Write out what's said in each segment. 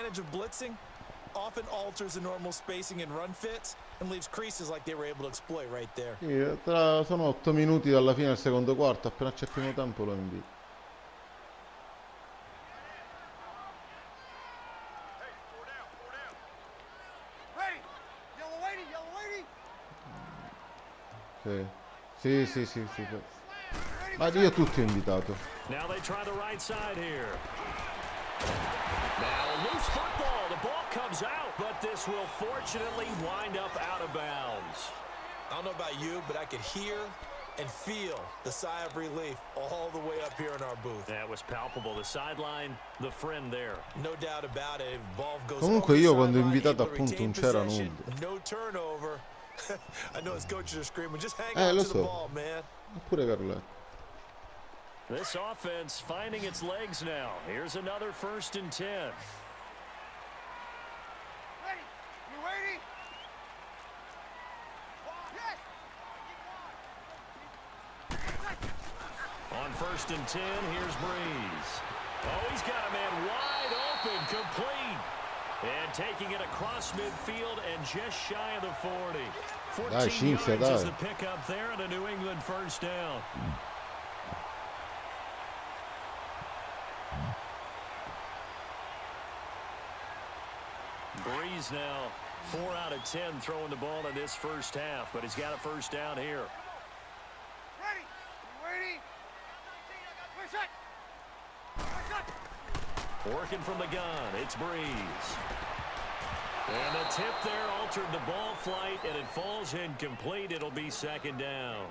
advantage of blitzing often alters the normal spacing and run fits and leaves creases like they were able to exploit right there. Sì, sono 8 minuti dalla fine del secondo quarto, appena c'è il primo tempo lo invito. Sì. Ma io tutti ho invitato. Now they try the right side here. Now a loose football. The ball comes out, but this will fortunately wind up out of bounds. I don't know about you, but I could hear and feel the sigh of relief all the way up here in our booth. That was palpable. The sideline, the friend there. No doubt about it. Ball goes Comunque io quando ho invitato appunto non c'era nulla. No turnover. I know his coaches are screaming, just hang on to the ball, man. Pure Carletto. This offense finding its legs now. Here's another 1st and 10. Ready? You ready? Yes. On 1st and 10, here's Breeze. Oh, he's got a man wide open, complete. And taking it across midfield and just shy of the 40. 14 yards is the pickup there and a New England 1st down. Breeze now 4 out of 10 throwing the ball in this 1st half, but he's got a 1st down here. Ready? You ready? Working from the gun, it's Breeze. And the tip there altered the ball flight, and it falls incomplete. It'll be 2nd down.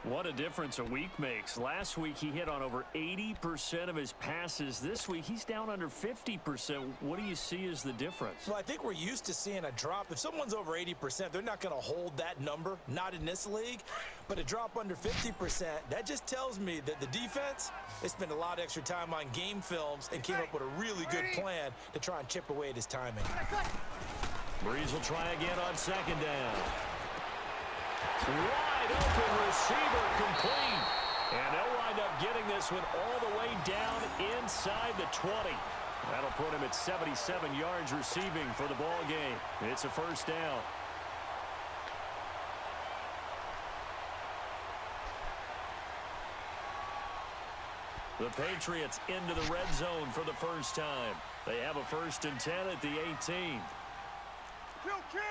What a difference a week makes. Last week he hit on over 80% of his passes. This week he's down under 50%. What do you see as the difference? Well, I think we're used to seeing a drop. If someone's over 80%, they're not going to hold that number, not in this league. But a drop under 50%, that just tells me that the defense, they spent a lot of extra time on game films and came up with a really good plan to try and chip away at his timing. Breeze will try again on 2nd down. Wide open receiver, complete. And they'll wind up getting this one all the way down inside the 20. That'll put him at 77 yards receiving for the ball game. It's a 1st down. The Patriots into the red zone for the 1st time. They have a 1st and 10 at the 18. Kill!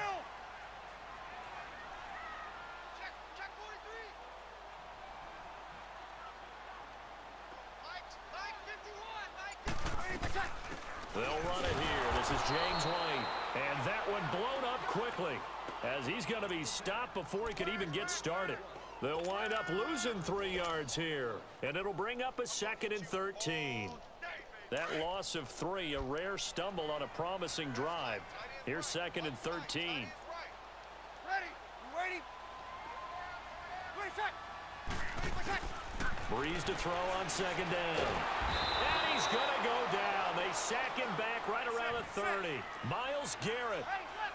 They'll run it here. This is James White. And that one blown up quickly as he's going to be stopped before he could even get started. They'll wind up losing 3 yards here. And it'll bring up a 2nd and 13. That loss of 3, a rare stumble on a promising drive. Here's 2nd and 13. Ready? You ready? Breeze to throw on 2nd down. And he's going to go down. They sack him back right around the 30. Myles Garrett,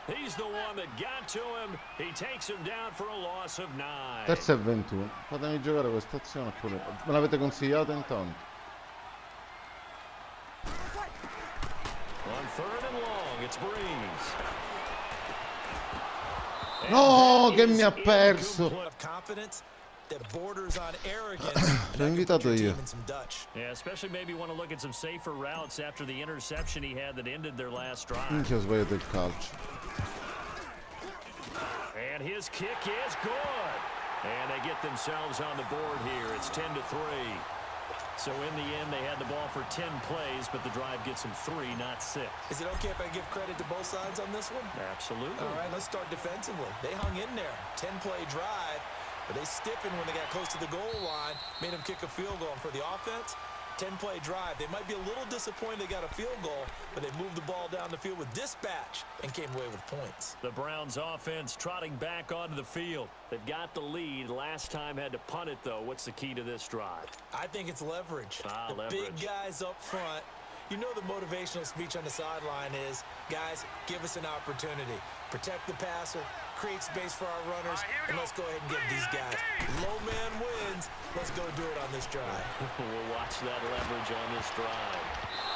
he's the one that got to him. He takes him down for a loss of 9. 3rd e 21. Fatemi giocare questa azione pure. Me l'avete consigliato intanto. On 3rd and long, it's Breeze. No, che mi ha perso. That borders on arrogance. L'ho invitato io. Yeah, especially maybe want to look at some safer routes after the interception he had that ended their last drive. Minchia, ho sbagliato il calcio. And his kick is good. And they get themselves on the board here. It's 10-3. So in the end, they had the ball for 10 plays, but the drive gets them 3, not 6. Is it okay if I give credit to both sides on this one? Absolutely. All right, let's start defensively. They hung in there. 10-play drive. But they stiffened when they got close to the goal line, made them kick a field goal. And for the offense, 10-play drive. They might be a little disappointed they got a field goal, but they moved the ball down the field with dispatch and came away with points. The Browns offense trotting back onto the field. They've got the lead. Last time had to punt it, though. What's the key to this drive? I think it's leverage. The leverage. Big guys up front. You know the motivational speech on the sideline is, guys, give us an opportunity. Protect the passer, create space for our runners, and let's go ahead and give these guys. Low man wins. Let's go do it on this drive. We'll watch that leverage on this drive.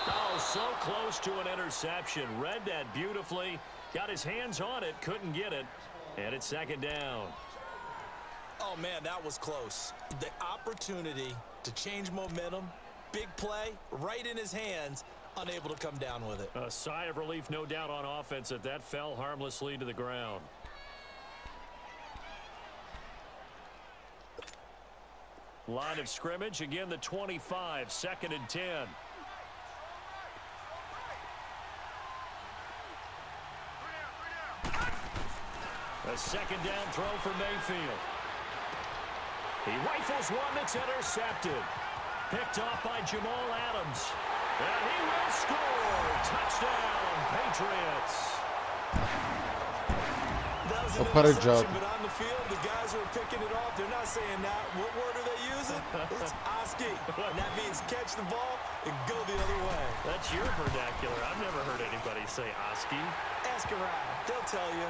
Oh, so close to an interception. Read that beautifully. Got his hands on it. Couldn't get it. And it's second down. Oh, man, that was close. The opportunity to change momentum, big play, right in his hands, unable to come down with it. A sigh of relief, no doubt, on offense that fell harmlessly to the ground. Line of scrimmage, again the 25, 2nd and 10. A second down throw for Mayfield. He rifles one that's intercepted. Picked off by Jamal Adams. And he will score. Touchdown, Patriots. That was Ho an pareggiato. interception, but on the field, the guys who are picking it off, they're not saying that. What word are they using? It's Oski. And that means catch the ball and go the other way. That's your vernacular. I've never heard anybody say Oski. Ask around. They'll tell you.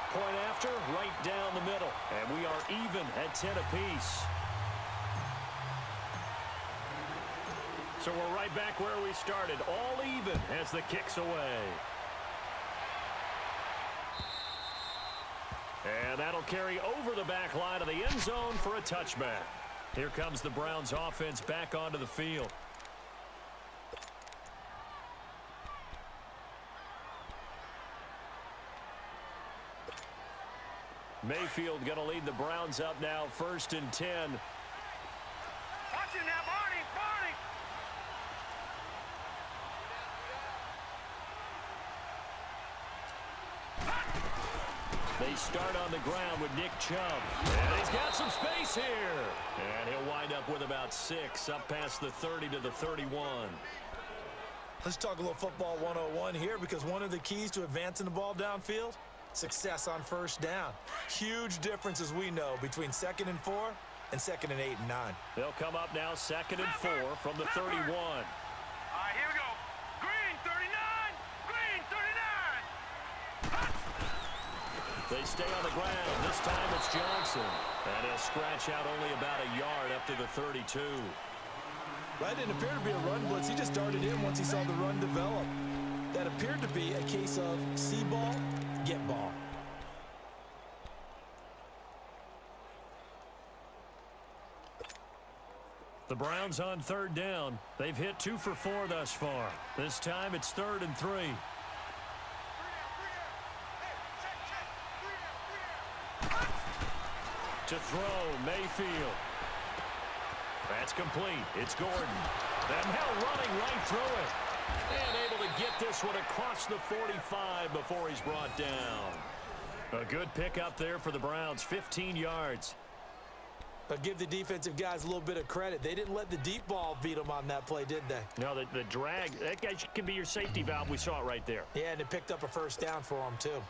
Point after, right down the middle. And we are even at 10 apiece. So we're right back where we started. All even as the kick's away. And that'll carry over the back line of the end zone for a touchback. Here comes the Browns offense back onto the field. Mayfield going to lead the Browns up now, 1st and 10. Watch it now, Barney, Barney. They start on the ground with Nick Chubb. And he's got some space here. And he'll wind up with about 6, up past the 30 to the 31. Let's talk a little football 101 here, because one of the keys to advancing the ball downfield, success on first down. Huge difference, as we know, between 2nd and 4 and 2nd and 8 and 9. They'll come up now 2nd and 4 from the 31. All right, here we go. Green, 39. Green, 39. They stay on the ground. This time it's Johnson. And he'll scratch out only about a yard up to the 32. That didn't appear to be a run blitz. He just darted in once he saw the run develop. That appeared to be a case of see ball, get ball. The Browns on 3rd down. They've hit 2 for 4 thus far. This time it's 3rd and 3. To throw, Mayfield. That's complete. It's Gordon. And now running right through it. And able to get this one across the 45 before he's brought down. A good pickup there for the Browns, 15 yards. But give the defensive guys a little bit of credit. They didn't let the deep ball beat them on that play, did they? No, the drag, that guy can be your safety valve. We saw it right there. Yeah, and it picked up a first down for them, too.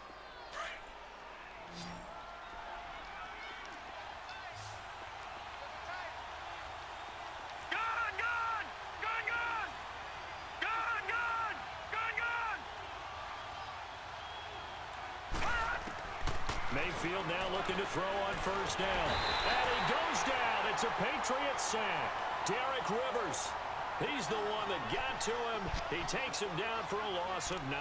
Mayfield now looking to throw on first down. And he goes down. It's a Patriots sack. Derek Rivers. He's the one that got to him. He takes him down for a loss of 9.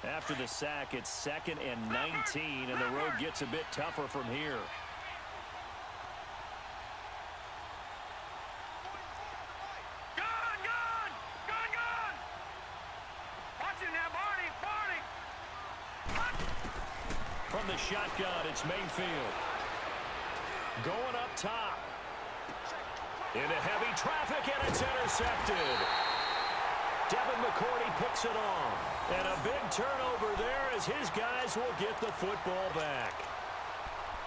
After the sack, it's 2nd and 19, and the road gets a bit tougher from here. Watch it now, Barney, Barney. From the shotgun, it's Mayfield. Going up top. Into heavy traffic, and it's intercepted. Devin McCourty picks it off. And a big turnover there as his guys will get the football back.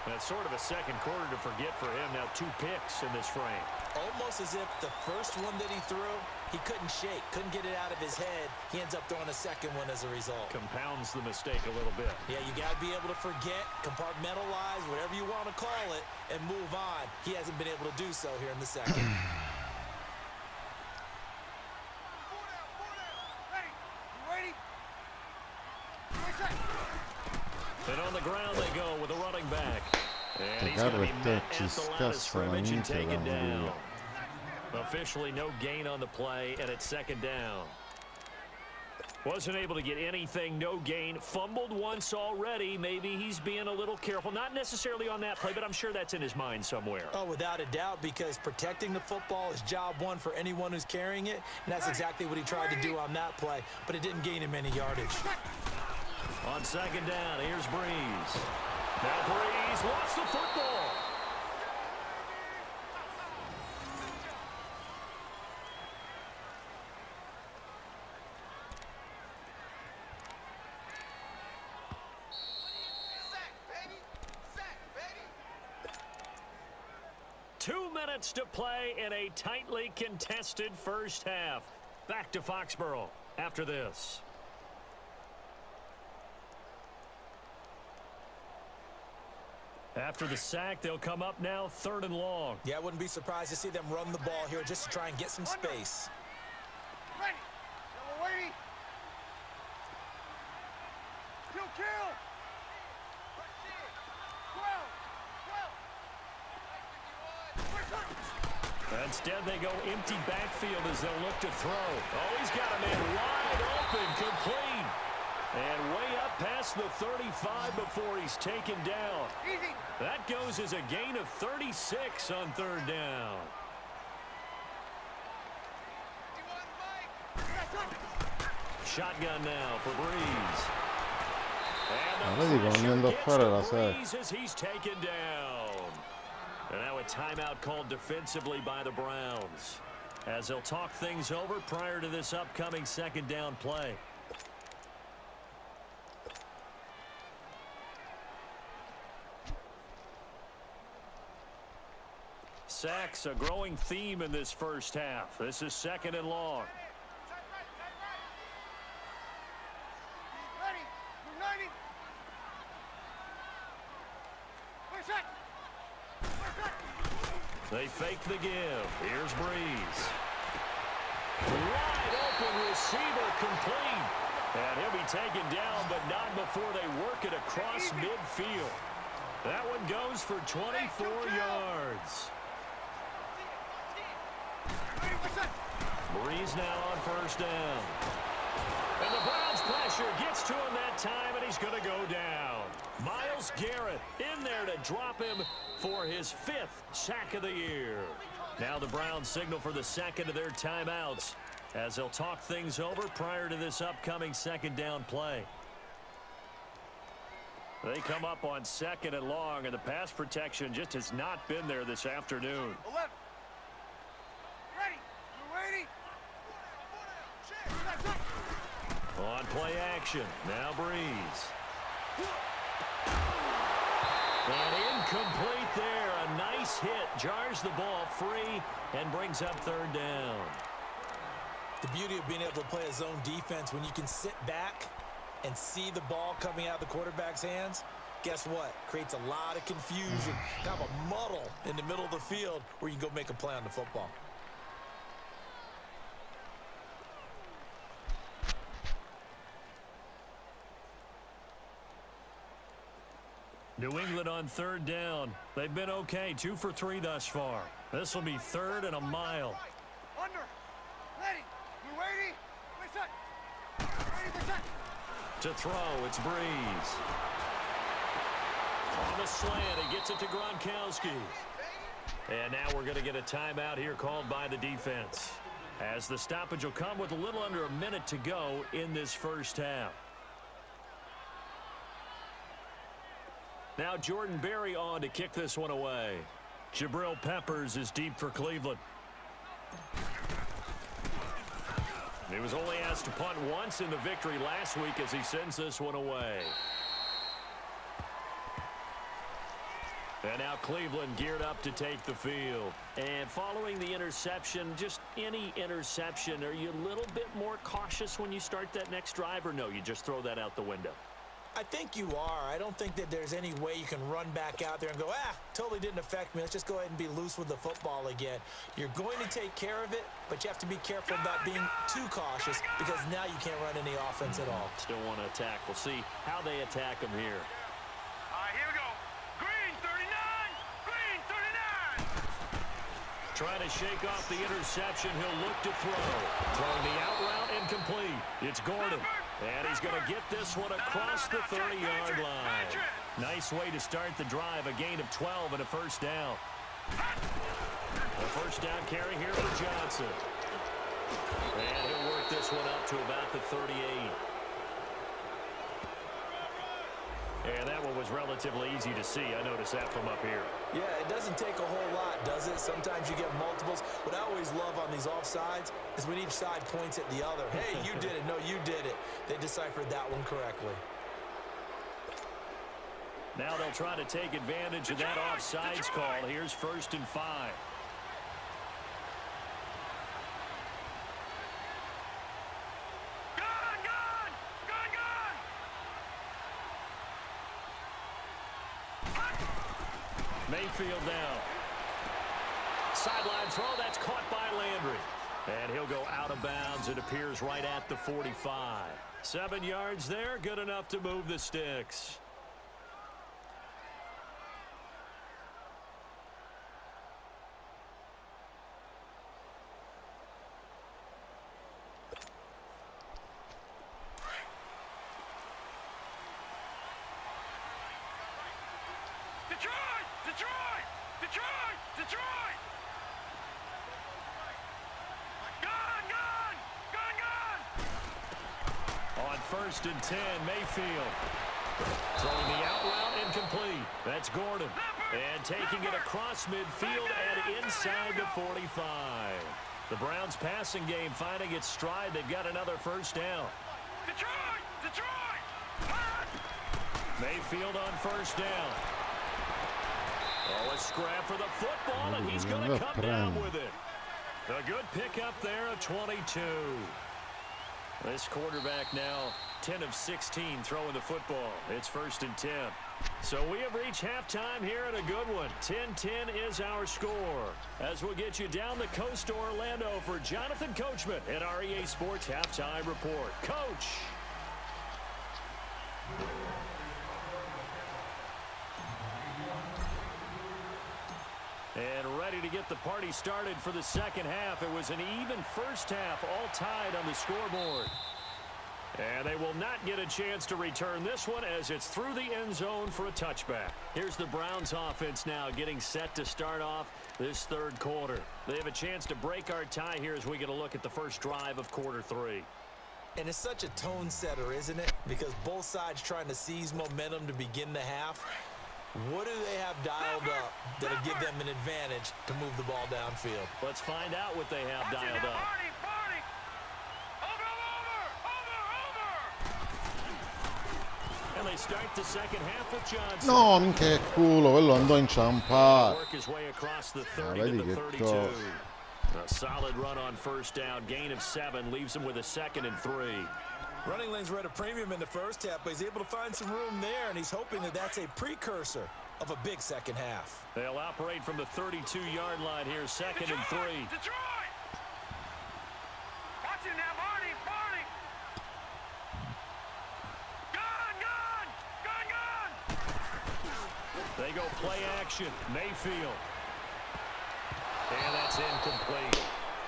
That's sort of a second quarter to forget for him. Now 2 picks in this frame. Almost as if the first one that he threw, he couldn't shake, couldn't get it out of his head. He ends up throwing a second one as a result. Compounds the mistake a little bit. Yeah, you got to be able to forget, compartmentalize, whatever you want to call it, and move on. He hasn't been able to do so here in the second. And he's going to be met at the line of scrimmage and taken down. Officially no gain on the play, and it's second down. Wasn't able to get anything, no gain. Fumbled once already. Maybe he's being a little careful. Not necessarily on that play, but I'm sure that's in his mind somewhere. Oh, without a doubt, because protecting the football is job one for anyone who's carrying it, and that's exactly what he tried to do on that play, but it didn't gain him any yardage. On second down, here's Breeze. Now Breeze wants the football. To play in a tightly contested first half. Back to Foxborough after this. After the sack, they'll come up now 3rd and long. Yeah, I wouldn't be surprised to see them run the ball here just to try and get some space. Ready. Number 80. Kill. 12. Instead, they go empty backfield as they'll look to throw. Oh, he's got a man wide open, complete. And way up past the 35 before he's taken down. Easy. That goes as a gain of 36 on 3rd down. Shotgun now for Breeze. Vedi come andando a fare la Breeze as he's taken down. And now a timeout called defensively by the Browns, as they'll talk things over prior to this upcoming second down play. Sacks, a growing theme in this first half. This is 2nd and long. Ready. 90. They fake the give. Here's Breeze. Wide open receiver, complete. And he'll be taken down, but not before they work it across midfield. That one goes for 24 yards. Breeze now on 1st down. And the Browns pressure gets to him that time, and he's going to go down. Myles Garrett in there to drop him for his 5th sack of the year. Now the Browns signal for the second of their timeouts as they'll talk things over prior to this upcoming second down play. They come up on 2nd and long, and the pass protection just has not been there this afternoon. 11. Ready. 280. On play action, now Breeze. And incomplete there. A nice hit. Jars the ball free and brings up 3rd down. The beauty of being able to play a zone defense when you can sit back and see the ball coming out of the quarterback's hands, guess what? Creates a lot of confusion. Kind of a muddle in the middle of the field where you can go make a play on the football. New England on 3rd down. They've been okay, 2 for 3 thus far. This will be 3rd and a mile. Under. Ready. 280. 80%. To throw, it's Breeze. On the slant, he gets it to Gronkowski. And now we're going to get a timeout here called by the defense, as the stoppage will come with a little under a minute to go in this first half. Now Jordan Berry on to kick this one away. Jabril Peppers is deep for Cleveland. He was only asked to punt once in the victory last week as he sends this one away. And now Cleveland geared up to take the field. And following the interception, just any interception, are you a little bit more cautious when you start that next drive, or no, you just throw that out the window? I think you are. I don't think that there's any way you can run back out there and go, totally didn't affect me. Let's just go ahead and be loose with the football again. You're going to take care of it, but you have to be careful about being too cautious because now you can't run any offense at all. Still want to attack. We'll see how they attack them here. Here we go. Green, 39. trying to shake off the interception. He'll look to throw. Throwing the out route incomplete. It's Gordon. And he's going to get this one across the 30-yard line. Nice way to start the drive. A gain of 12 and a first down. A first down carry here for Johnson. And he'll work this one up to about the 38. And that one was relatively easy to see. I noticed that from up here. Yeah, it doesn't take a whole lot, does it? Sometimes you get multiples. What I always love on these offsides is when each side points at the other. Hey, you did it. No, you did it. They deciphered that one correctly. Now they'll try to take advantage of that offsides call. Here's 1st and 5. Mayfield down. Sideline throw, that's caught by Landry. And he'll go out of bounds. It appears right at the 45. 7 yards there, good enough to move the sticks. On 1st and 10, Mayfield. Throwing the out route incomplete. That's Gordon. And taking it across midfield and inside the 45. The Browns passing game finding its stride. They've got another first down. Mayfield on 1st down. Oh, a scrap for the football, and he's going to come down with it. A good pickup there, a 22. This quarterback now 10 of 16 throwing the football. It's 1st and 10. So we have reached halftime here in a good one. 10-10 is our score. As we'll get you down the coast to Orlando for Jonathan Coachman at our EA Sports Halftime Report. Coach. And ready to get the party started for the second half. It was an even first half, all tied on the scoreboard. And they will not get a chance to return this one as it's through the end zone for a touchback. Here's the Browns offense now getting set to start off this third quarter. They have a chance to break our tie here as we get a look at the first drive of quarter 3. And it's such a tone setter, isn't it? Because both sides trying to seize momentum to begin the half. What do they have dialed up that'll give them an advantage to move the ball downfield? Let's find out what they have dialed up. And they start the second half with Johnson. No, minchia che culo, quello andò a inciampare. Work his way across the 30 to the 32. A solid run on first down, gain of 7, leaves him with a 2nd and 3. Running lanes were at a premium in the first half, but he's able to find some room there, and he's hoping that that's a precursor of a big second half. They'll operate from the 32-yard line here, 2nd and 3. Detroit! Watch it now, Barney! Gun! They go play action. Mayfield. And that's incomplete.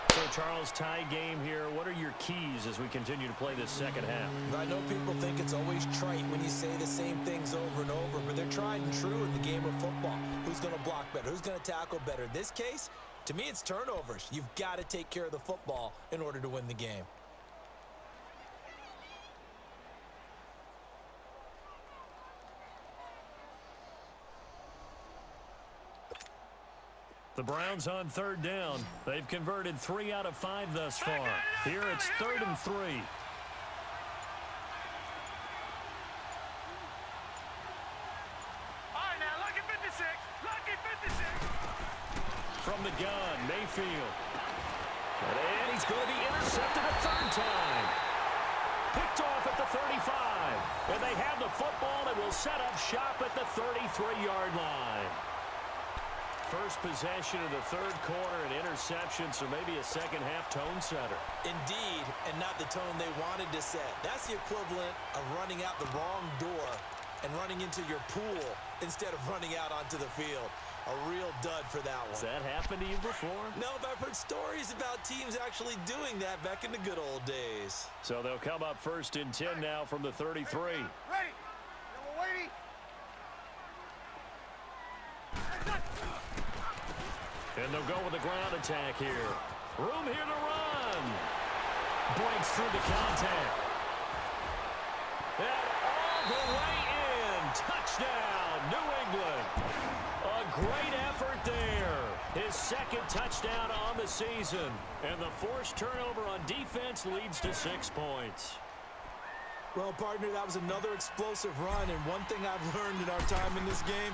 So, Charles, tie game here. What are your keys as we continue to play this second half? I know people think it's always trite when you say the same things over and over, but they're tried and true in the game of football. Who's going to block better? Who's going to tackle better? In this case, to me, it's turnovers. You've got to take care of the football in order to win the game. The Browns on 3rd down. They've converted 3 out of 5 thus far. Here it's 3rd and 3. All right, now, lucky 56. Lucky 56. From the gun, Mayfield. And he's going to be intercepted a 3rd time. Picked off at the 35. And they have the football and will set up shop at the 33-yard line. First possession of the third quarter, an interception, so maybe a second half tone setter. Indeed, and not the tone they wanted to set. That's the equivalent of running out the wrong door and running into your pool instead of running out onto the field. A real dud for that one. Has that happened to you before? No, but I've heard stories about teams actually doing that back in the good old days. So they'll come up 1st and 10 now from the 33. Ready. Number 80. And they'll go with the ground attack here. Room here to run. Breaks through the contact. And all the way in. Touchdown, New England. A great effort there. His 2nd touchdown on the season. And the forced turnover on defense leads to 6 points. Well, partner, that was another explosive run, and one thing I've learned in our time in this game,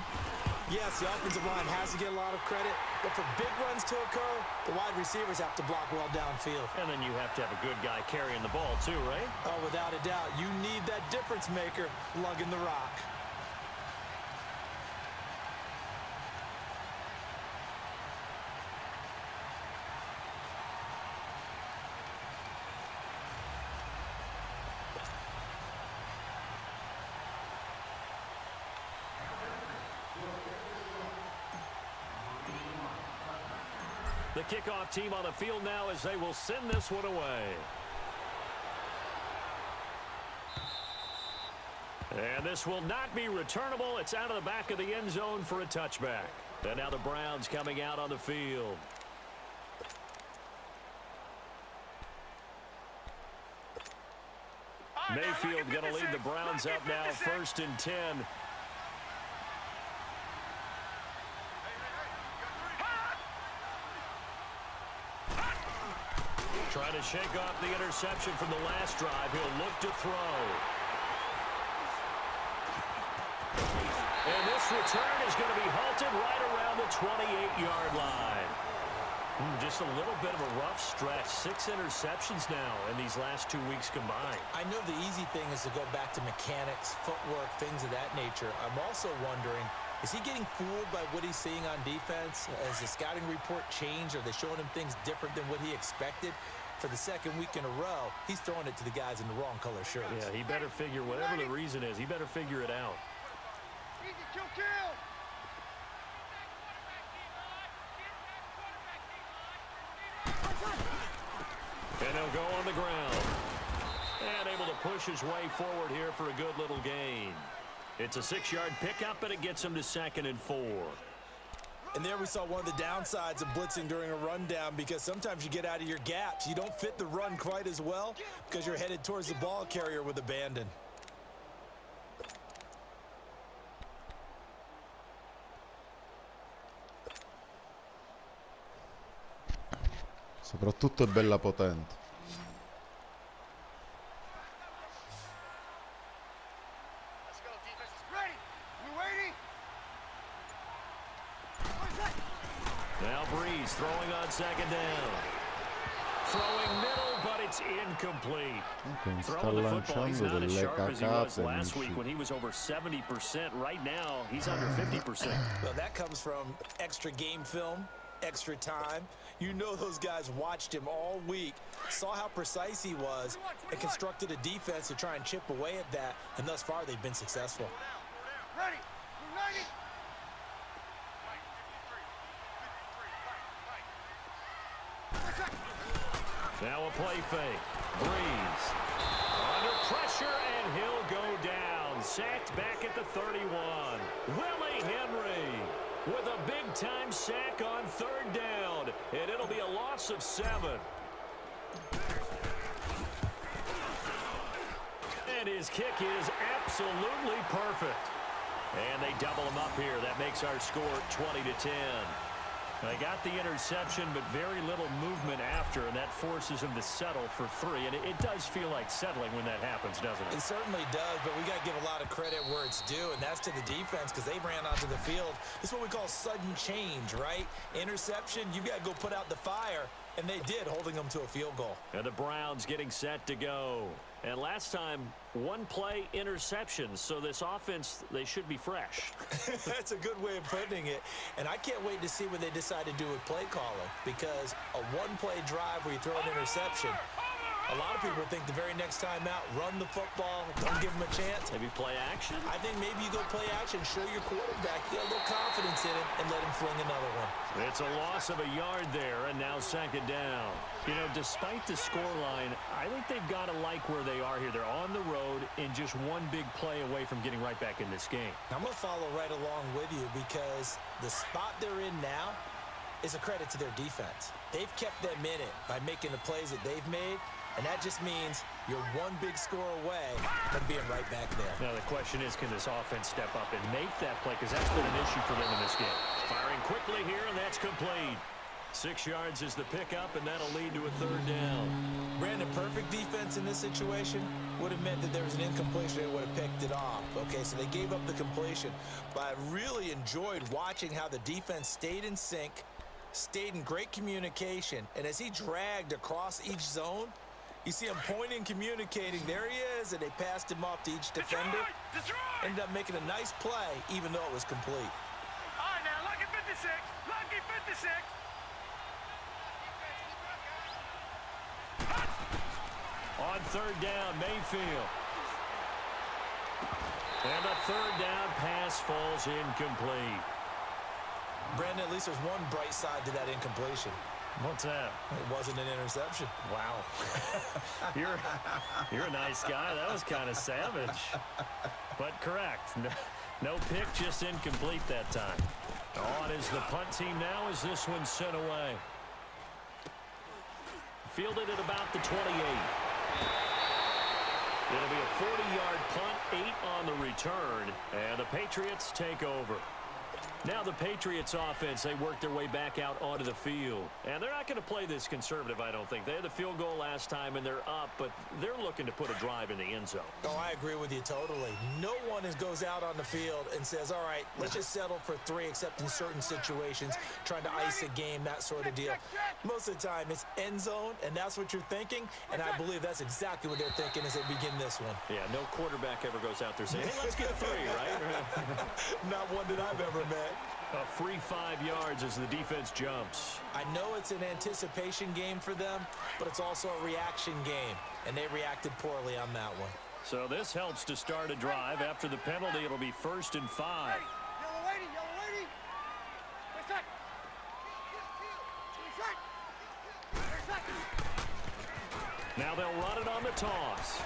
yes, the offensive line has to get a lot of credit, but for big runs to occur, the wide receivers have to block well downfield. And then you have to have a good guy carrying the ball too, right? Oh, without a doubt. You need that difference maker lugging the rock. The kickoff team on the field now as they will send this one away. And this will not be returnable. It's out of the back of the end zone for a touchback. And now the Browns coming out on the field. Mayfield going to lead the Browns up now, 1st and 10. Trying to shake off the interception from the last drive. He'll look to throw. And this return is going to be halted right around the 28-yard line. Just a little bit of a rough stretch. 6 interceptions now in these last 2 weeks combined. I know the easy thing is to go back to mechanics, footwork, things of that nature. I'm also wondering, is he getting fooled by what he's seeing on defense? Has the scouting report changed? Are they showing him things different than what he expected? For the 2nd week in a row, he's throwing it to the guys in the wrong color shirts. Yeah, he better figure, whatever the reason is, he better figure it out. Easy, kill. And he'll go on the ground. And able to push his way forward here for a good little gain. It's a 6-yard pickup, and it gets him to 2nd and 4. And there we saw one of the downsides of blitzing during a rundown, because sometimes you get out of your gaps. You don't fit the run quite as well because you're headed towards the ball carrier with abandon. Soprattutto è bella potente. Let's go, defense is ready. You ready? Now Breeze throwing on 2nd down. Throwing middle, but it's incomplete. Sta Throwing the football, he's lanciando not as delle sharp as he was cacate, last week amici. when he was over 70%. Right now, he's under 50%. Well, that comes from extra game film, extra time. You know those guys watched him all week, saw how precise he was, and constructed a defense to try and chip away at that, and thus far they've been successful. Ready. 90. Now a play fake. Breeze. Under pressure, and he'll go down. Sacked back at the 31. Willie Henry with a big-time sack on 3rd down. And it'll be a loss of 7. And his kick is absolutely perfect. And they double him up here. That makes our score 20-10. They got the interception, but very little movement after, and that forces him to settle for 3. And it does feel like settling when that happens, doesn't it? It certainly does, but we got to give a lot of credit where it's due, and that's to the defense, because they ran onto the field. This is what we call sudden change, right? Interception, you got to go put out the fire, and they did, holding them to a field goal. And the Browns getting set to go. And last time, 1 play interception, so this offense, they should be fresh. That's a good way of putting it. And I can't wait to see what they decide to do with play calling, because a 1-play drive where you throw an interception, A lot of people think the very next time out, run the football, don't give him a chance. Maybe play action? I think maybe you go play action, show your quarterback, get a little confidence in him, and let him fling another one. It's a loss of a yard there, and now second down. You know, despite the scoreline, I think they've got to like where they are here. They're on the road and just one big play away from getting right back in this game. I'm going to follow right along with you because the spot they're in now is a credit to their defense. They've kept them in it by making the plays that they've made, and that just means you're one big score away from being right back there. Now the question is, can this offense step up and make that play? Because that's been an issue for them in this game. Firing quickly here, and that's complete. 6 yards is the pickup, and that'll lead to a third down. Brandon, perfect defense in this situation would have meant that there was an incompletion. They would have picked it off. Okay, so they gave up the completion. But I really enjoyed watching how the defense stayed in sync, stayed in great communication, and as he dragged across each zone, you see him pointing, communicating. There he is, and they passed him off to each defender. Ended up making a nice play, even though it was complete. All right, now, lucky 56. Lucky 56. On third down, Mayfield. And a third down pass falls incomplete. Brandon, at least there's one bright side to that incompletion. What's that? It wasn't an interception. Wow. You're a nice guy. That was kind of savage. But correct. No pick, just incomplete that time. On is the punt team now as this one's sent away. Fielded at about the 28. It'll be a 40-yard punt, 8 on the return, and the Patriots take over. Now the Patriots offense, they work their way back out onto the field. And they're not going to play this conservative, I don't think. They had the field goal last time, and they're up, but they're looking to put a drive in the end zone. Oh, I agree with you totally. No one goes out on the field and says, all right, let's just settle for 3, except in certain situations, trying to ice a game, that sort of deal. Most of the time, it's end zone, and that's what you're thinking, and I believe that's exactly what they're thinking as they begin this one. Yeah, no quarterback ever goes out there saying, hey, let's get 3, right? Not one that I've ever met. A free 5 yards as the defense jumps. I know it's an anticipation game for them, but it's also a reaction game, and they reacted poorly on that one. So this helps to start a drive. After the penalty, it'll be 1st and 5. Yellow lady, yellow lady. Wait a sec. Now they'll run it on the toss.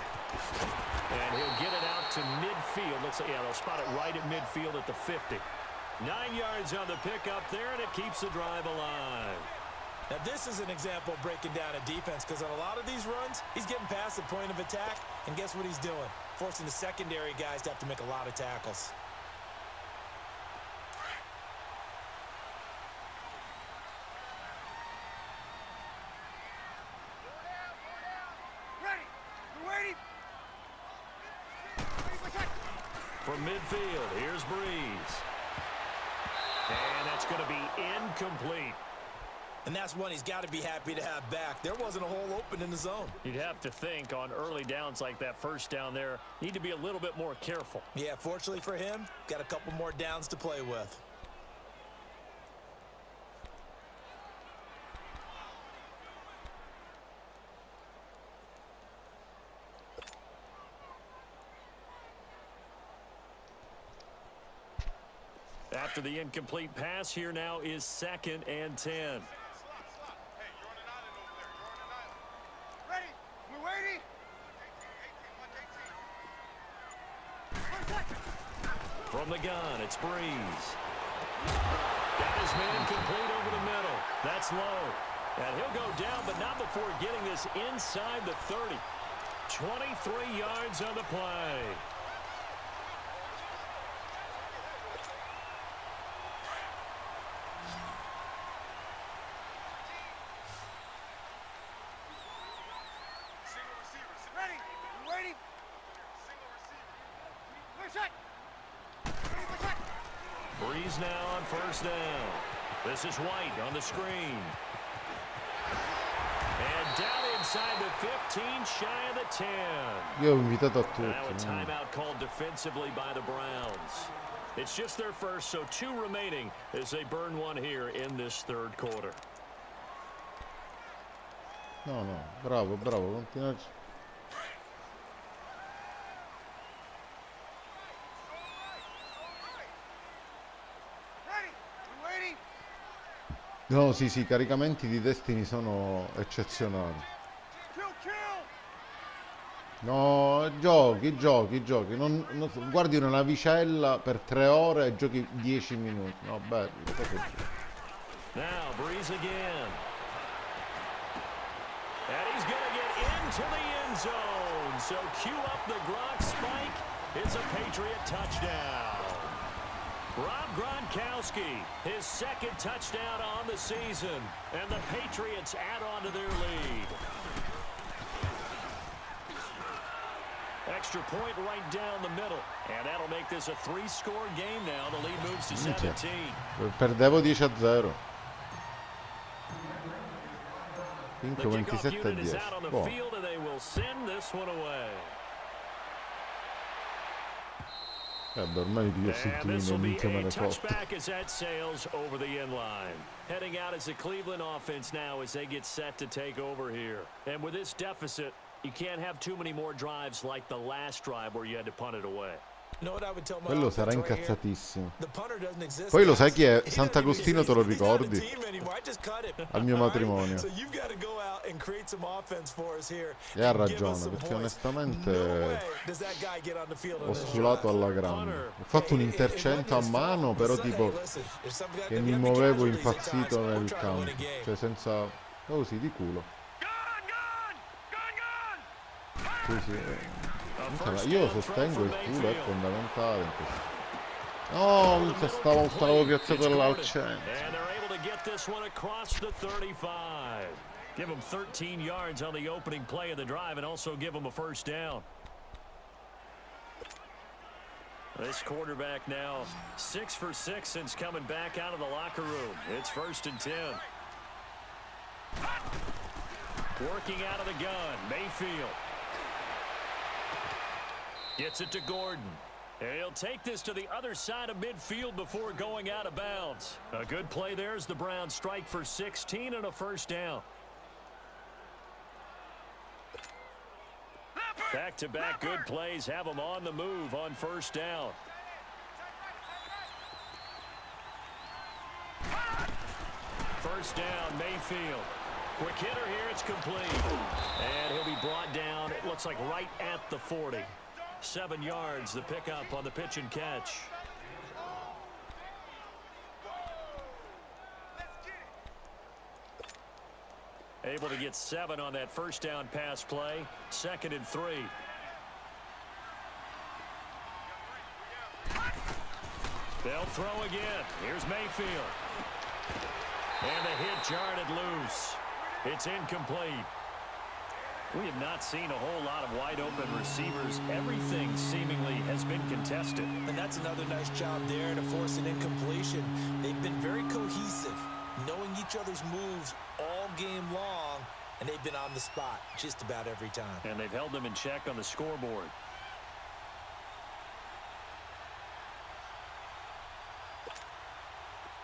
And he'll get it out to midfield. Let's say, yeah, they'll spot it right at midfield at the 50. 9 yards on the pickup there, and it keeps the drive alive. Now, this is an example of breaking down a defense, because on a lot of these runs, he's getting past the point of attack, and guess what he's doing? Forcing the secondary guys to have to make a lot of tackles. Ready. You ready? From midfield, here's Breeze. And that's going to be incomplete. And that's one he's got to be happy to have back. There wasn't a hole open in the zone. You'd have to think on early downs like that, first down there, need to be a little bit more careful. Yeah, fortunately for him, got a couple more downs to play with. After the incomplete pass, here now is 2nd and 10. Hey, you're on an island over there. You're on an island. Ready? We waiting? 18, From the gun, it's Breeze. Got his man complete over the middle. That's low. And he'll go down, but not before getting this inside the 30. 23 yards on the play. Ready? You waiting? Single receiver. Breeze now on 1st down. This is White on the screen. And down inside the 15, shy of the 10. Io ho invitato a Now a tutti. timeout called defensively by the Browns. It's just their first, so 2 remaining as they burn one here in this 3rd quarter. No, bravo, continua. No, sì, i caricamenti di Destiny sono eccezionali. No, giochi. Guardi una navicella per 3 ore e giochi 10 minuti. No, bello. Now, Breeze again. And he's going to get into the end zone. So cue up the Gronk spike. It's a Patriot touchdown. Rob Gronkowski, his second touchdown on the season. And the Patriots add on to their lead. Extra point right down the middle. And that'll make this a 3-score game now. The lead moves to 17. Perdevo 10-0. The Vinco kickoff unit is 27-10. out on the Buono. field, and they will send this one away. Ormai di questi And ultimi this will be minchia me a ne fotte. touchback as that sails over the end line. Heading out as the Cleveland offense now as they get set to take over here. And with this deficit, you can't have too many more drives like the last drive where you had to punt it away. You know what I would tell my Quello sarà offense right here? incazzatissimo. The punter doesn't exist, Poi lo sai guys. chi è? He doesn't Sant'Agostino, te lo exist. He's not a ricordi? team anymore. I just cut him. Al mio All right? matrimonio. So you've got to go out and create some offense for us here E ha and give us ragione, some perché points. onestamente No way does that guy get on the field on ho this sculato drive. alla grande. Ho fatto un intercento a mano, però tipo che mi muovevo impazzito nel campo. Cioè senza... così, di culo. Sì. Io sostengo il culo, è fondamentale in questo. No, minchia, stavo piazzato là al centro. And they're able to get this one across the 35. Give them 13 yards on the opening play of the drive and also give them a first down. This quarterback now 6 for 6 since coming back out of the locker room. It's 1st and 10. Working out of the gun, Mayfield. Gets it to Gordon. And he'll take this to the other side of midfield before going out of bounds. A good play there as the Browns strike for 16 and a first down. Back-to-back good plays have them on the move on first down. First down, Mayfield. Quick hitter here, it's complete. And he'll be brought down, it looks like right at the 40. 7 yards, the pickup on the pitch and catch. Able to get 7 on that first down pass play. 2nd and 3. They'll throw again. Here's Mayfield. And the hit jarred loose. It's incomplete. We have not seen a whole lot of wide-open receivers. Everything seemingly has been contested. And that's another nice job there to force an incompletion. They've been very cohesive, knowing each other's moves all game long, and they've been on the spot just about every time. And they've held them in check on the scoreboard.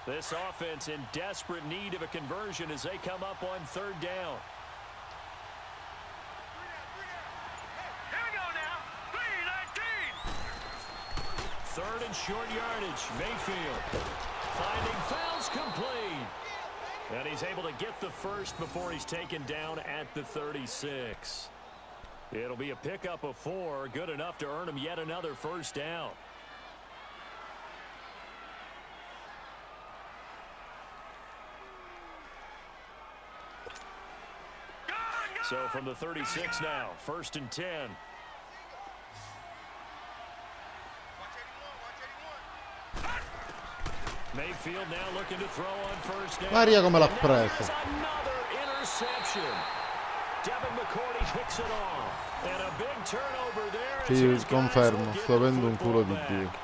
This offense in desperate need of a conversion as they come up on 3rd down. Here we go now. 3-19. 3rd and short yardage. Mayfield finding fouls complete. And he's able to get the first before he's taken down at the 36. It'll be a pickup of 4, good enough to earn him yet another first down. So from the 36 now, 1st and 10. Mayfield now looking to throw on first down. Maria come l'ha And now presa. there's another interception. Devin McCourty picks it off. And a big turnover there. as Sì, his guys confermo, will get sto the avendo un culo di football Dio. back.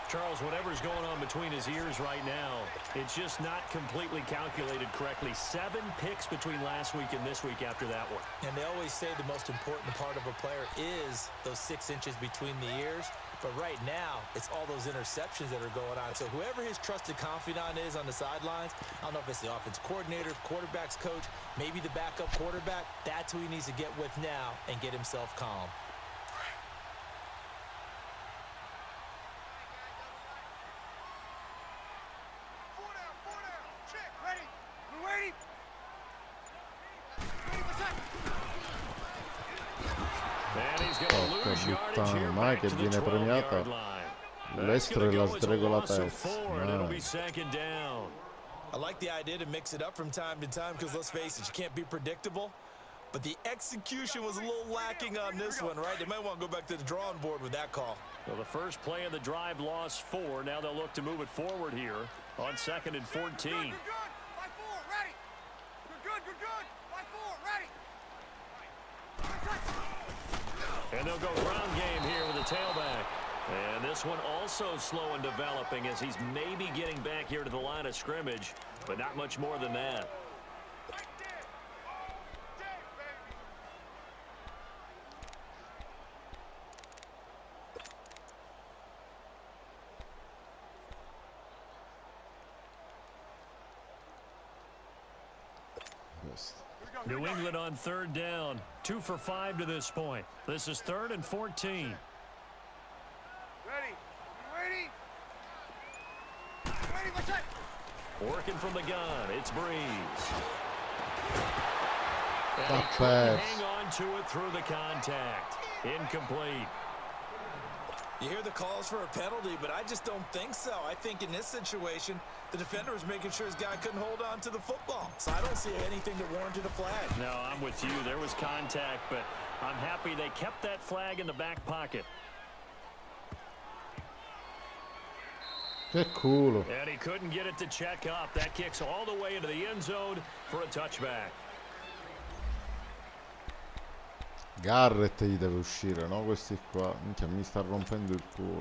Charles, whatever's going on between his ears right now, it's just not completely calculated correctly. 7 picks between last week and this week after that one. And they always say the most important part of a player is those 6 inches between the ears. But right now, it's all those interceptions that are going on. So whoever his trusted confidant is on the sidelines, I don't know if it's the offense coordinator, quarterback's coach, maybe the backup quarterback, that's who he needs to get with now and get himself calm. Porca puttana, mai che viene premiata l'estero e la sdrego la testa. I like the idea to mix it up from time to time because, let's face it, you can't be predictable. But the execution was a little lacking on this one, right? They might want to go back to the drawing board with that call. Well, the first play of the drive lost 4. Now they'll look to move it forward here on 2nd and 14. Good. By 4, ready. You're good. By 4, ready. And they'll go ground game here with the tailback. And this one also slow in developing as he's maybe getting back here to the line of scrimmage, but not much more than that. New England on 3rd down. 2 for 5 to this point. This is 3rd and 14. Ready. What's that? Working from the gun. It's Breeze. Not bad. Hang on to it through the contact. Incomplete. You hear the calls for a penalty, but I just don't think so. I think in this situation, the defender was making sure his guy couldn't hold on to the football. So I don't see anything that warranted a flag. No, I'm with you. There was contact, but I'm happy they kept that flag in the back pocket. Che culo. And he couldn't get it to check up. That kicks all the way into the end zone for a touchback. Garrett gli deve uscire, no? Questi qua. Minchia, mi sta rompendo il culo.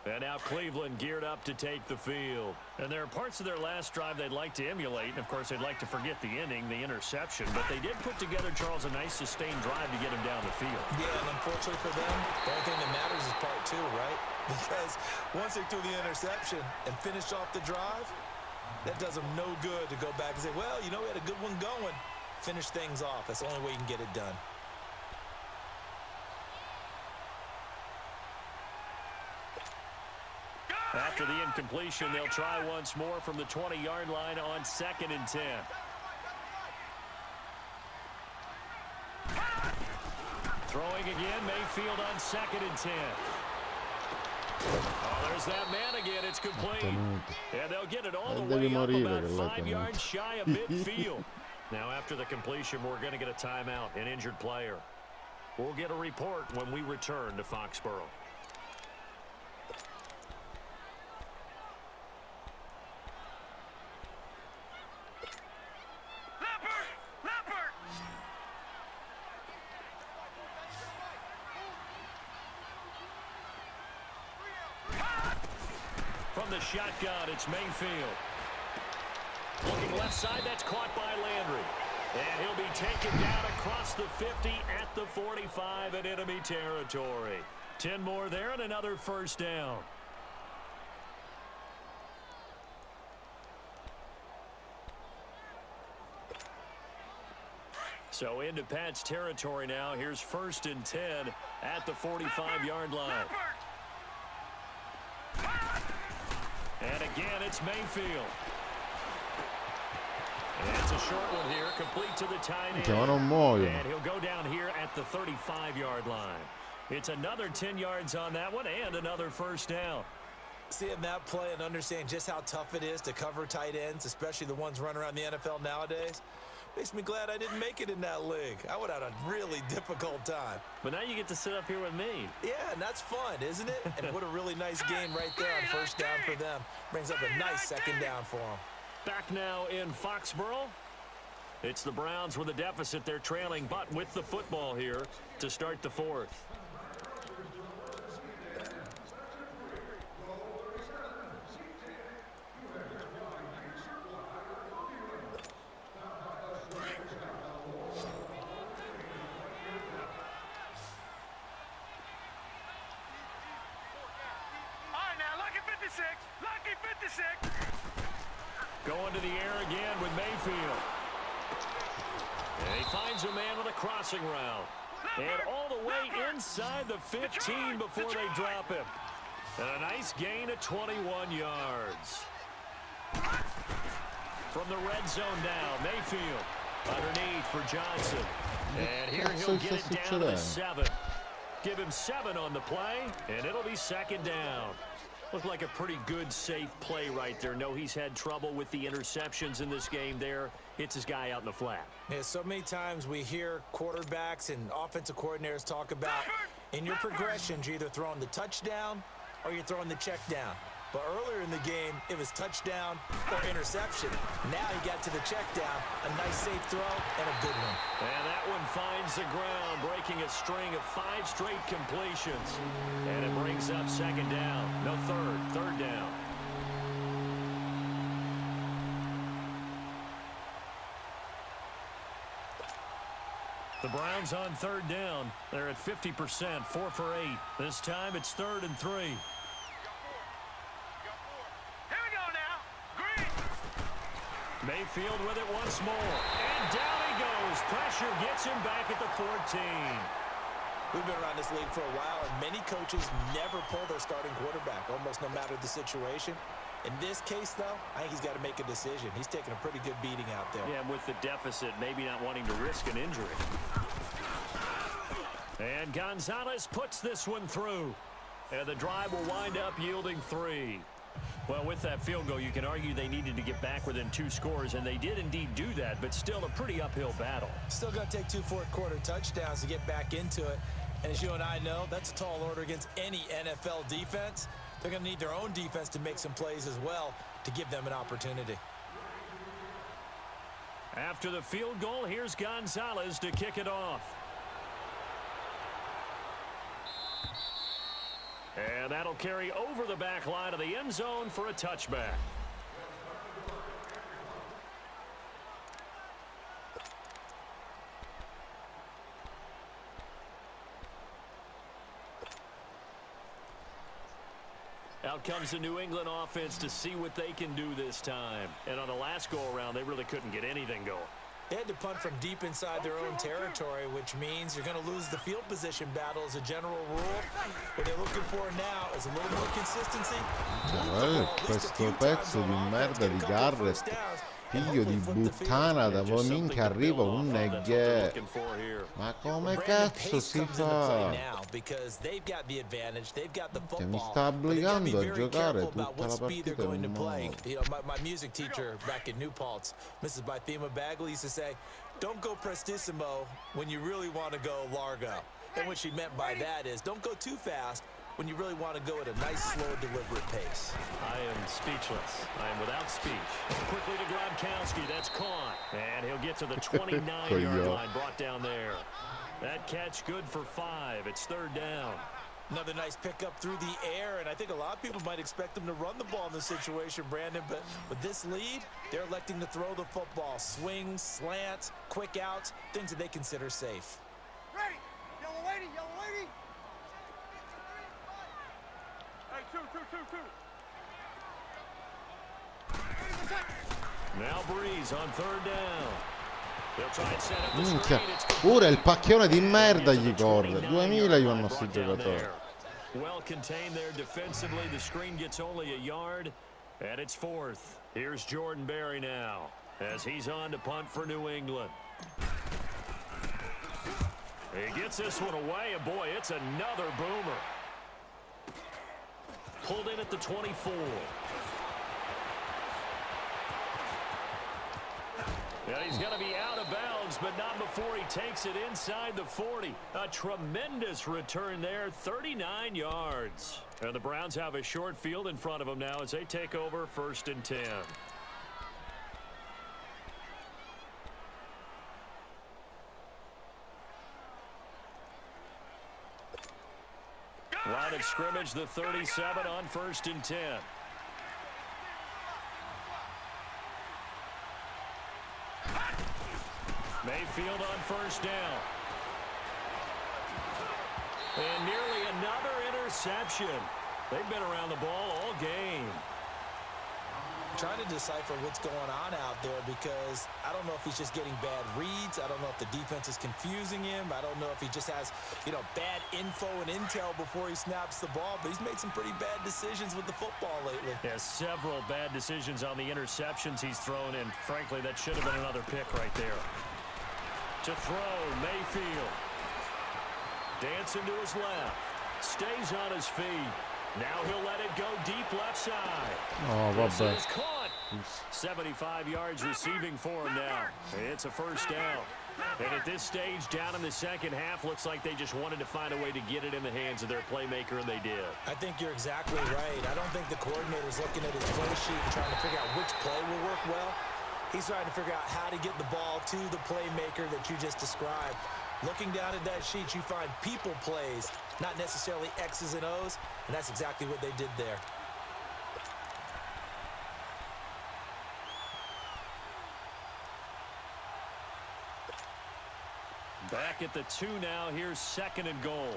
And now Cleveland geared up to take the field. And there are parts of their last drive they'd like to emulate. And, of course, they'd like to forget the inning, the interception. But they did put together, Charles, a nice sustained drive to get him down the field. Yeah, and unfortunately for them, the only thing that matters is part 2, right? Because once they threw the interception and finished off the drive, that does them no good to go back and say, well, you know, we had a good one going. Finish things off. That's the only way you can get it done. After the incompletion, they'll try once more from the 20-yard line on 2nd and 10. Throwing again, Mayfield on 2nd and 10. Oh, there's that man again. It's complete. And they'll get it all the way up about 5 yards shy of midfield. Now, after the completion, we're going to get a timeout, an injured player. We'll get a report when we return to Foxborough. From the shotgun, it's Mayfield. Looking left side, that's caught by Landry. And he'll be taken down across the 50 at the 45 in enemy territory. 10 more there and another first down. So into Pat's territory now. Here's 1st and 10 at the 45-yard line. And again, it's Mayfield. And it's a short one here, complete to the tight end. And he'll go down here at the 35-yard line. It's another 10 yards on that one and another first down. Seeing that play and understanding just how tough it is to cover tight ends, especially the ones running around the NFL nowadays. Makes me glad I didn't make it in that league. I would have had a really difficult time. But now you get to sit up here with me. Yeah, and that's fun, isn't it? And what a really nice game right there on first down for them. Brings up a nice second down for them. Back now in Foxborough. It's the Browns with a deficit. They're trailing, but with the football here to start the fourth. Lucky 56. Going to the air again with Mayfield. And he finds a man with a crossing route. And all the way inside the 15 before they drop him. And a nice gain of 21 yards. From the red zone down, Mayfield underneath for Johnson. And here he'll get it down to 7. Give him 7 on the play, and it'll be second down. Looked like a pretty good, safe play right there. No, he's had trouble with the interceptions in this game there. Hits his guy out in the flat. Yeah, so many times we hear quarterbacks and offensive coordinators talk about in your progressions, you're either throwing the touchdown or you're throwing the check down. But earlier in the game, it was touchdown or interception. Now he got to the check down, a nice safe throw, and a good one. And that one finds the ground, breaking a string of 5 straight completions. And it brings up second down. No, third down. The Browns on third down. They're at 50%, 4 for 8. This time it's 3rd and 3. Mayfield with it once more. And down he goes. Pressure gets him back at the 14. We've been around this league for a while, and many coaches never pull their starting quarterback, almost no matter the situation. In this case, though, I think he's got to make a decision. He's taking a pretty good beating out there. Yeah, with the deficit, maybe not wanting to risk an injury. And Gonzalez puts this one through. And the drive will wind up yielding 3. Well, with that field goal, you can argue they needed to get back within 2 scores, and they did indeed do that, but still a pretty uphill battle. Still going to take 2 fourth-quarter touchdowns to get back into it. And as you and I know, that's a tall order against any NFL defense. They're going to need their own defense to make some plays as well to give them an opportunity. After the field goal, here's Gonzalez to kick it off. And that'll carry over the back line of the end zone for a touchback. Out comes the New England offense to see what they can do this time. And on the last go-around, they really couldn't get anything going. They had to punt from deep inside their own territory, which means you're going to lose the field position battle as a general rule. What they're looking for now is a little more consistency. Questo pezzo di merda di Garrett, figlio di puttana, da poi minchia arriva un neghe. Ma come cazzo si fa? Che mi sta obbligando a giocare tutta la partita in un modo. My music teacher back in New Paltz, Mrs. Bythema Bagley, used to say, don't go prestissimo when you really want to go largo. And what she meant by that is don't go too fast when you really want to go at a nice, slow, deliberate pace. I am speechless. I am without speech. Quickly to Gronkowski. That's caught. And he'll get to the 29-yard line, brought down there. That catch good for 5. It's 3rd down. Another nice pickup through the air, and I think a lot of people might expect them to run the ball in this situation, Brandon, but with this lead, they're electing to throw the football. Swings, slants, quick outs, things that they consider safe. Ready! Yellow lady! Yellow lady! Hey, two. Now Breeze on 3rd down. They'll try and set up the Minchia, screen. pure il pacchione di merda gli corre. 2000 gli vanno sti giocatori. Well contained there defensively. The screen gets only a yard, and it's 4th. Here's Jordan Berry now as he's on to punt for New England. He gets this one away, and boy, it's another boomer. Pulled in at the 24. And he's going to be out of bounds, but not before he takes it inside the 40. A tremendous return there, 39 yards. And the Browns have a short field in front of them now as they take over 1st and 10. Line of scrimmage, the 37 on 1st and 10. Mayfield on 1st down. And nearly another interception. They've been around the ball all game. Trying to decipher what's going on out there because I don't know if he's just getting bad reads. I don't know if the defense is confusing him. I don't know if he just has, bad info and intel before he snaps the ball. But he's made some pretty bad decisions with the football lately. Yeah, several bad decisions on the interceptions he's thrown in. Frankly, that should have been another pick right there. To throw, Mayfield. Dancing to his left. Stays on his feet. Now he'll let it go deep left side. Oh, what the? 75 yards receiving for him now. It's a 1st down. And at this stage, down in the second half, looks like they just wanted to find a way to get it in the hands of their playmaker, and they did. I think you're exactly right. I don't think the coordinator's looking at his play sheet and trying to figure out which play will work well. He's trying to figure out how to get the ball to the playmaker that you just described. Looking down at that sheet, you find people plays, not necessarily X's and O's, and that's exactly what they did there. Back at the 2 now. Here's 2nd and goal.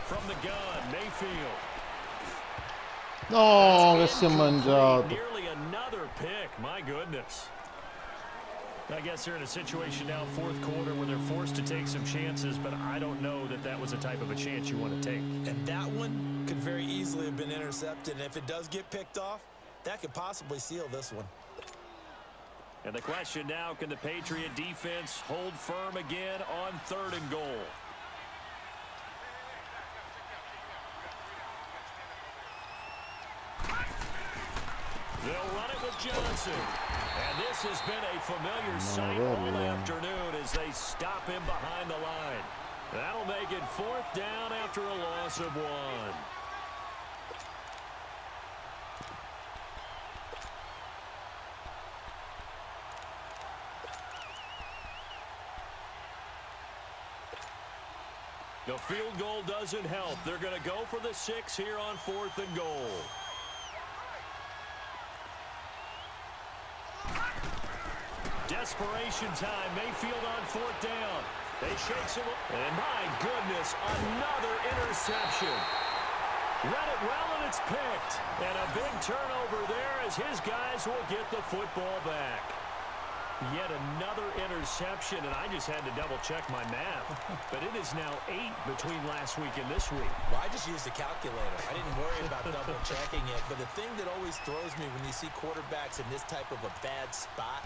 From the gun, Mayfield. No, che si è mangiato. Nearly another pick. My goodness. I guess they're in a situation now, 4th quarter, where they're forced to take some chances, but I don't know that that was the type of a chance you want to take. And that one could very easily have been intercepted, and if it does get picked off, that could possibly seal this one. And the question now, can the Patriot defense hold firm again on 3rd and goal? They'll run it with Johnson. And this has been a familiar sight all afternoon as they stop him behind the line. That'll make it 4th down after a loss of 1. The field goal doesn't help. They're going to go for the 6 here on 4th and goal. Desperation time. Mayfield on 4th down. They shake some. And my goodness, another interception. Read it well, and it's picked. And a big turnover there as his guys will get the football back. Yet another interception, and I just had to double-check my math. But it is now 8 between last week and this week. Well, I just used a calculator. I didn't worry about double-checking it. But the thing that always throws me when you see quarterbacks in this type of a bad spot,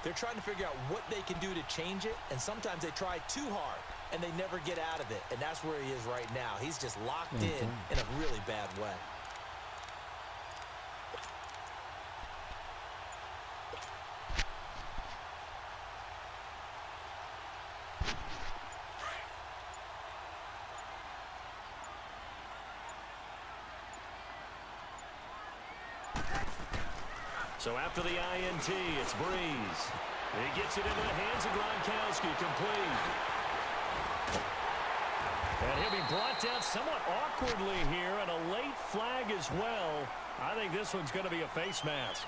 they're trying to figure out what they can do to change it, and sometimes they try too hard, and they never get out of it. And that's where he is right now. He's just locked in a really bad way. So after the INT, it's Breeze. He gets it into the hands of Gronkowski, complete. And he'll be brought down somewhat awkwardly here, and a late flag as well. I think this one's going to be a face mask.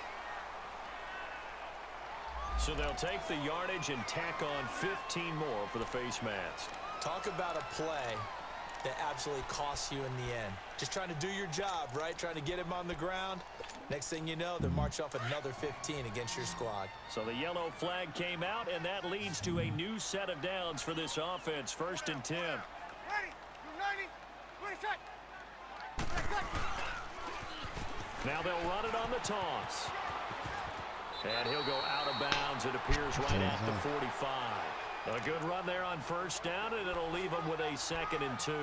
So they'll take the yardage and tack on 15 more for the face mask. Talk about a play that absolutely costs you in the end. Just trying to do your job, right? Trying to get him on the ground. Next thing you know, they march off another 15 against your squad. So the yellow flag came out, and that leads to a new set of downs for this offense. 1st and 10. Ready? You 90? 20 seconds. Now they'll run it on the toss. And he'll go out of bounds, it appears, right at the 45. A good run there on 1st down, and it'll leave him with a 2nd and 2.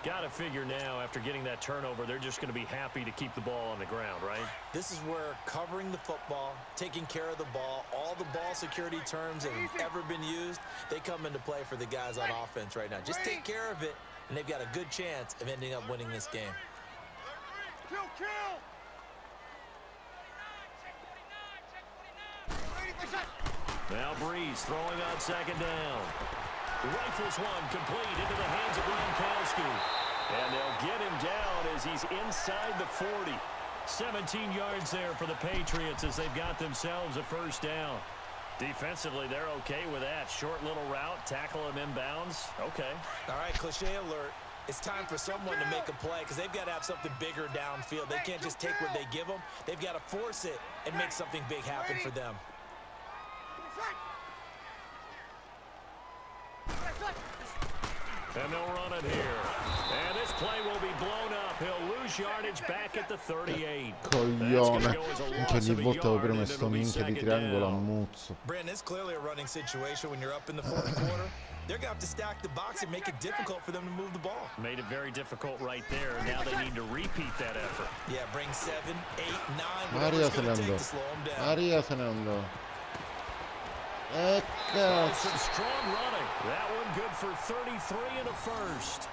Got to figure now, after getting that turnover, they're just going to be happy to keep the ball on the ground, right? This is where covering the football, taking care of the ball, all the ball security terms that have ever been used, they come into play for the guys on offense right now. Just take care of it, and they've got a good chance of ending up winning this game. Kill! Now Breeze throwing on second down. Rifles one complete into the hands of Gronkowski. And they'll get him down as he's inside the 40. 17 yards there for the Patriots as they've got themselves a first down. Defensively, they're okay with that. Short little route, tackle him inbounds. Okay. All right, cliche alert. It's time for someone to make a play because they've got to have something bigger downfield. They can't just take what they give them. They've got to force it and make something big happen for them. And they'll run it here. And this play will be blown up. He'll lose yardage back at the 38. Coglione. Minchia, ogni volta avevo preso sto minchia di triangolo a muzzo. Brandon, it's clearly a running situation when you're up in the fourth quarter. They're going to have to stack the box and make it difficult for them to move the ball. Made it very difficult right there. Now they need to repeat that effort. Yeah, bring 7, 8, 9. Maria se ne andò. Maria se ne andò. Some strong running. That one good for 33 and a first.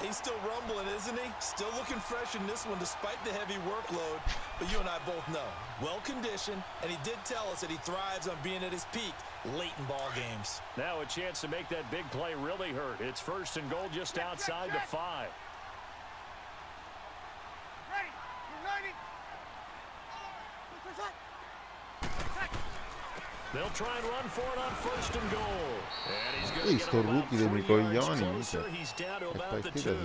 He's still rumbling, isn't he? Still looking fresh in this one despite the heavy workload. But you and I both know, well-conditioned, and he did tell us that he thrives on being at his peak late in ball games. Now a chance to make that big play really hurt. It's first and goal just outside the 5. They'll try and run for it on first and goal. And he's going to get about 3 yards closer. He's down to about the 2.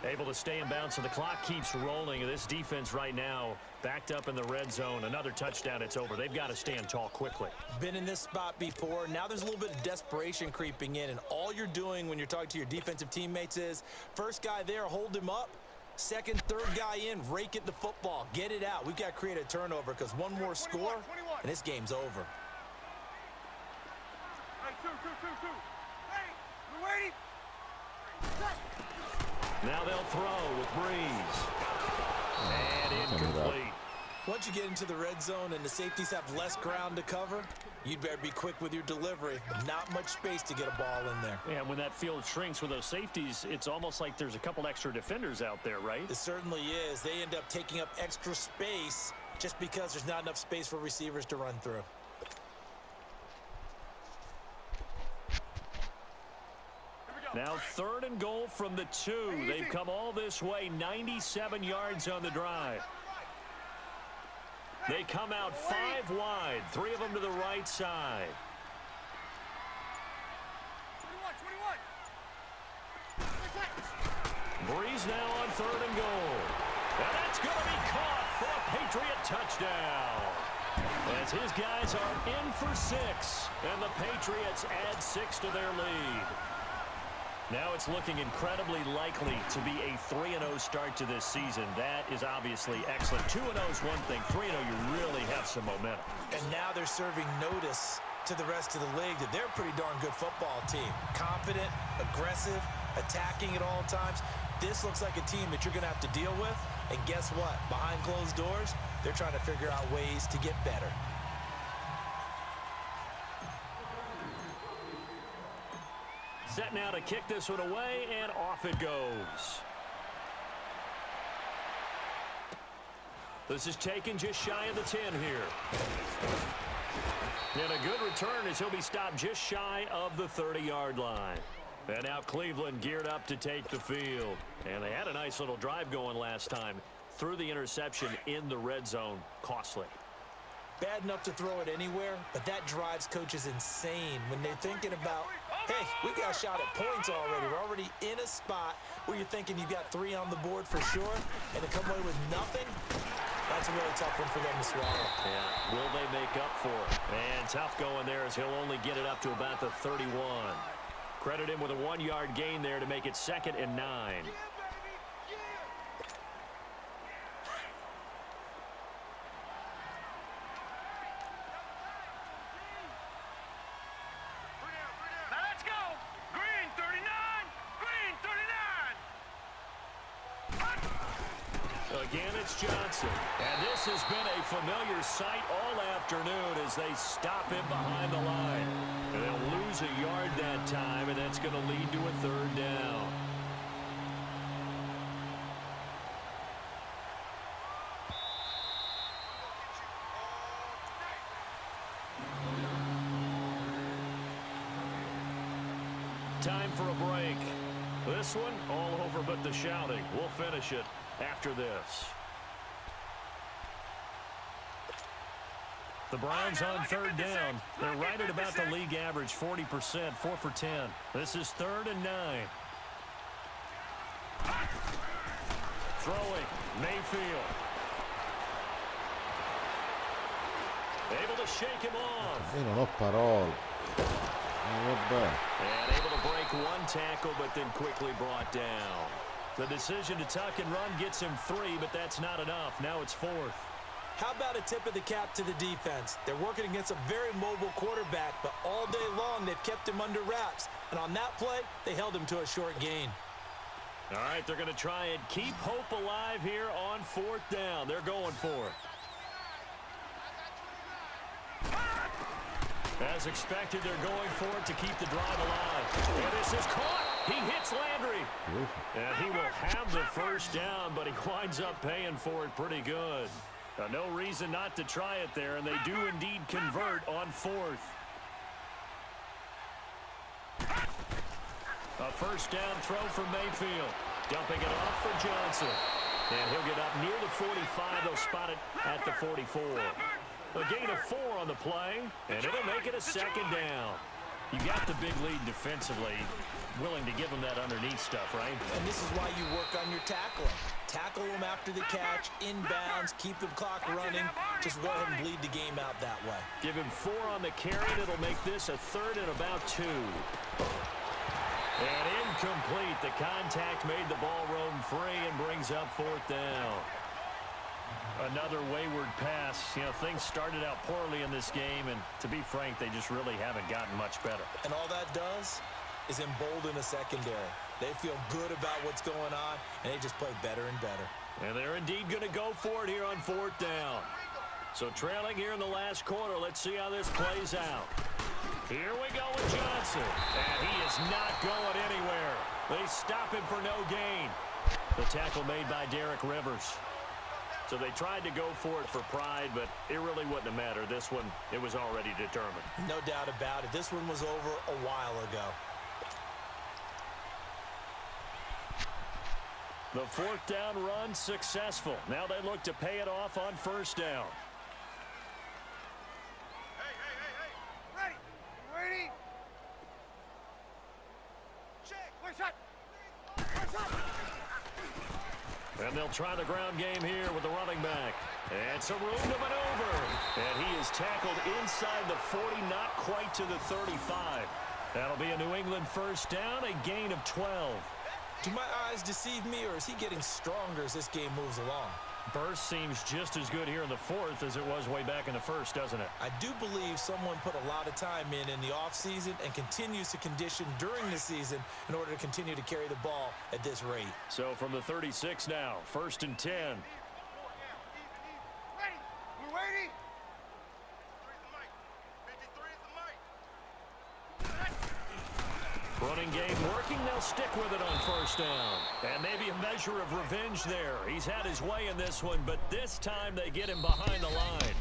Able to stay in bounds, so the clock keeps rolling. This defense right now backed up in the red zone. Another touchdown, it's over. They've got to stand tall quickly. Been in this spot before. Now there's a little bit of desperation creeping in, and all you're doing when you're talking to your defensive teammates is first guy there, hold him up. Second, third guy in, rake at the football. Get it out. We've got to create a turnover because one more score, and this game's over. Now they'll throw with Breeze. And incomplete. Once you get into the red zone and the safeties have less ground to cover, you'd better be quick with your delivery. Not much space to get a ball in there. Yeah, when that field shrinks with those safeties, it's almost like there's a couple extra defenders out there, right? It certainly is. They end up taking up extra space just because there's not enough space for receivers to run through. Now third and goal from the 2. They've come all this way, 97 yards on the drive. They come out 5 wide, 3 of them to the right side. 21. Breeze now on third and goal. And that's going to be caught for a Patriot touchdown. As his guys are in for 6, and the Patriots add 6 to their lead. Now it's looking incredibly likely to be a 3-0 start to this season. That is obviously excellent. 2-0 is one thing. 3-0, you really have some momentum. And now they're serving notice to the rest of the league that they're a pretty darn good football team. Confident, aggressive, attacking at all times. This looks like a team that you're going to have to deal with. And guess what? Behind closed doors, they're trying to figure out ways to get better. Set now to kick this one away, and off it goes. This is taken just shy of the 10 here. And a good return as he'll be stopped just shy of the 30-yard line. And now Cleveland geared up to take the field. And they had a nice little drive going last time. Threw the interception in the red zone. Costly. Bad enough to throw it anywhere, but that drives coaches insane when they're thinking about, hey, we got a shot at points already. We're already in a spot where you're thinking you've got 3 on the board for sure, and to come away with nothing, that's a really tough one for them to swallow. Yeah, will they make up for it? And tough going there as he'll only get it up to about the 31. Credit him with a 1-yard gain there to make it 2nd and 9. Again, it's Johnson. And this has been a familiar sight all afternoon as they stop him behind the line. And they'll lose a yard that time, and that's going to lead to a third down. Time for a break. This one all over but the shouting. We'll finish it after this. The Browns on third down. They're right at about the league average, 40%, 4 for 10. This is 3rd and 9. Throwing, Mayfield. Able to shake him off. Io non ho parole. Vabbè. And able to break one tackle, but then quickly brought down. The decision to tuck and run gets him 3, but that's not enough. Now it's 4th. How about a tip of the cap to the defense? They're working against a very mobile quarterback, but all day long they've kept him under wraps. And on that play, they held him to a short gain. All right, they're going to try and keep hope alive here on 4th down. They're going for it. As expected, they're going for it to keep the drive alive. And this is caught. He hits Landry. And he will have the first down, but he winds up paying for it pretty good. No reason not to try it there, and they do indeed convert on 4th. A first down throw for Mayfield. Dumping it off for Johnson. And he'll get up near the 45. They'll spot it at the 44. A gain of 4 on the play, and it'll make it a 2nd down. You got the big lead defensively, willing to give them that underneath stuff, right? And this is why you work on your tackling. Tackle them after the catch, inbounds, keep the clock running. Just go ahead and bleed the game out that way. Give him 4 on the carry, and it'll make this a 3rd and about 2. And incomplete. The contact made the ball roam free and brings up 4th down. Another wayward pass. You know, things started out poorly in this game, and to be frank, they just really haven't gotten much better. And all that does is embolden a secondary. They feel good about what's going on, and they just play better and better. And they're indeed going to go for it here on 4th down. So trailing here in the last quarter, let's see how this plays out. Here we go with Johnson. And he is not going anywhere. They stop him for no gain. The tackle made by Derek Rivers. So they tried to go for it for pride, but it really wouldn't have mattered. This one, it was already determined. No doubt about it. This one was over a while ago. The 4th down run successful. Now they look to pay it off on 1st down. Hey. Ready. Ready. Check. Where's that? And they'll try the ground game here with the running back. And some room to maneuver. And he is tackled inside the 40, not quite to the 35. That'll be a New England first down, a gain of 12. Do my eyes deceive me, or is he getting stronger as this game moves along? Burst seems just as good here in the 4th as it was way back in the 1st, doesn't it? I do believe someone put a lot of time in the offseason and continues to condition during the season in order to continue to carry the ball at this rate. So from the 36 now, 1st and 10. Ready. We're waiting. Running game working. They'll stick with it on 1st down. And maybe a measure of revenge there. He's had his way in this one, but this time they get him behind the line.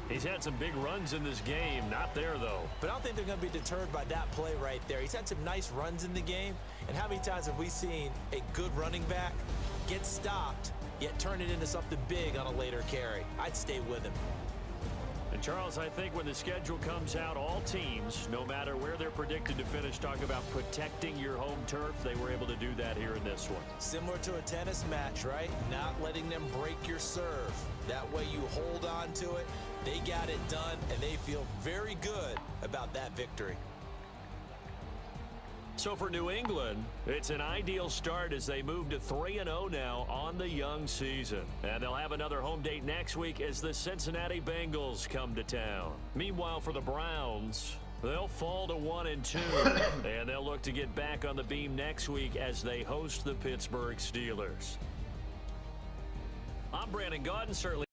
He's had some big runs in this game. Not there, though. But I don't think they're going to be deterred by that play right there. He's had some nice runs in the game. And how many times have we seen a good running back get stopped, yet turn it into something big on a later carry? I'd stay with him. And, Charles, I think when the schedule comes out, all teams, no matter where they're predicted to finish, talk about protecting your home turf. They were able to do that here in this one. Similar to a tennis match, right? Not letting them break your serve. That way you hold on to it. They got it done, and they feel very good about that victory. So for New England, it's an ideal start as they move to 3-0 now on the young season. And they'll have another home date next week as the Cincinnati Bengals come to town. Meanwhile, for the Browns, they'll fall to 1-2. And they'll look to get back on the beam next week as they host the Pittsburgh Steelers. I'm Brandon Gaudin, certainly.